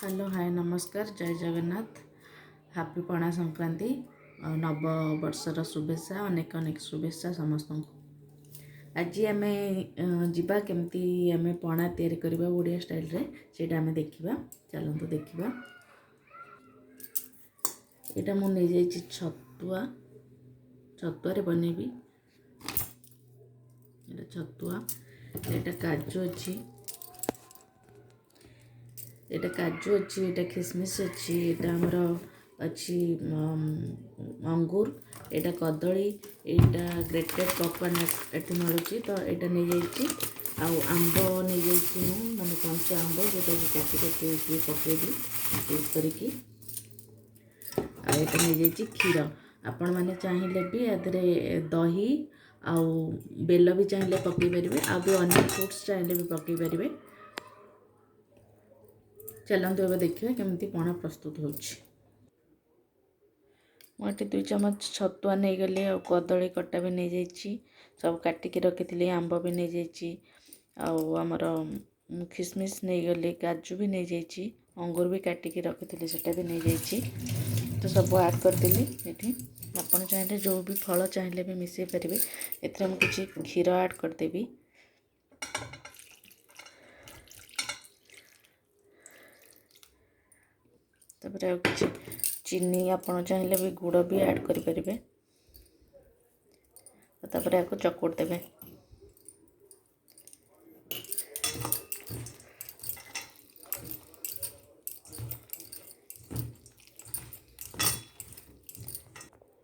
Hello hi नमस्कार जय Jagannath happy पणा संक्रांति नव वर्षर शुभेच्छा अनेक अनेक शुभेच्छा समस्त को। आज आम जीवा केमती आम पणा तैयारी करबा ओडिया स्टाइल रे सेटा आम देखिबा। चलंतु देखिबा। एटा मु नै जाइछि छतुआ रे बनेबी। एटा छतुआ एटा काजू अछि एटा काजू अच्छी एटा किसमिस अच्छी एटा हमर अच्छी अंगूर एटा कदली एटा ग्रेटेड कोकोनट एठी मिलुची तो एटा नै जाइछि। आंब नै जाइछि माने कंचा आंब जेटा काटी काटी पकेबी यूज करिकी। एटा नै जाइछि क्षीर आपण माने चाहिए भी आदरे दही आउ बेल भी चाहिए पकई पारे आ भी अन्य फ्रूट्स चाहिए भी पकई पारे। चलते एवं देखिए केमती पणा प्रस्तुत होछि। मुझे 2 चम्मच छतुआ नहीं गली आ कदली कटा भी नहीं जाइछि सब काटिक रखी आंब भी नहीं जाइछि आमर किसमिस नहीं गली काजू भी नहीं जाइछि अंगूर भी काटिक रखी सेटा भी नहीं जाइछि तो सब ऐड करदेली ये। आपड़ चाहिए जो भी फल चाहिए भी मिसई पारे एथरे किसी क्षीर ऐड करदेवी। तापर किसी चीनी आपड़ चाहिए भी गुड़ भी ऐड करें। तापर आपको चकुट देवे।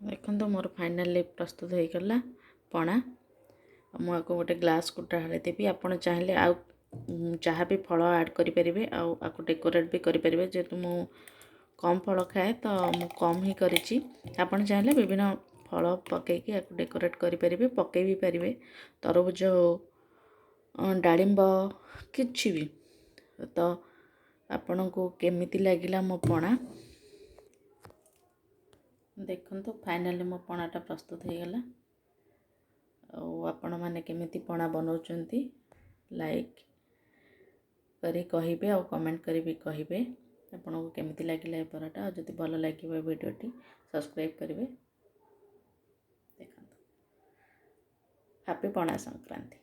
देखो तो मोर फाइनाली प्रस्तुत हो गला पणा। मुझे गोटे ग्लास को ढाली देवी। आपड़ चाहिए आ जहाँ भी फल ऐड करें आपको डेकोरेट भी करें जेहेतु मु कम फल खाए तो मु कम ही करी। आपड़ चाहिए विभिन्न फल पकईकि डेकोरेट करें पकई भी पारे तरबुज हो डालिंब किछि भी। तो आपण को केमिति लागिला मो पणा देखंतु फाइनली मो पणाटा प्रस्तुत हो गला। आपण माने केमिति पणा बनाउचंती लाइक करी कहिबे और कमेंट करी भी कहिबे आपको केमिति लागिला ए पराटा। जदि भल लागिबो वीडियोटी सब्सक्राइब करिवे। देखंतु हैप्पी पणा संक्रांति।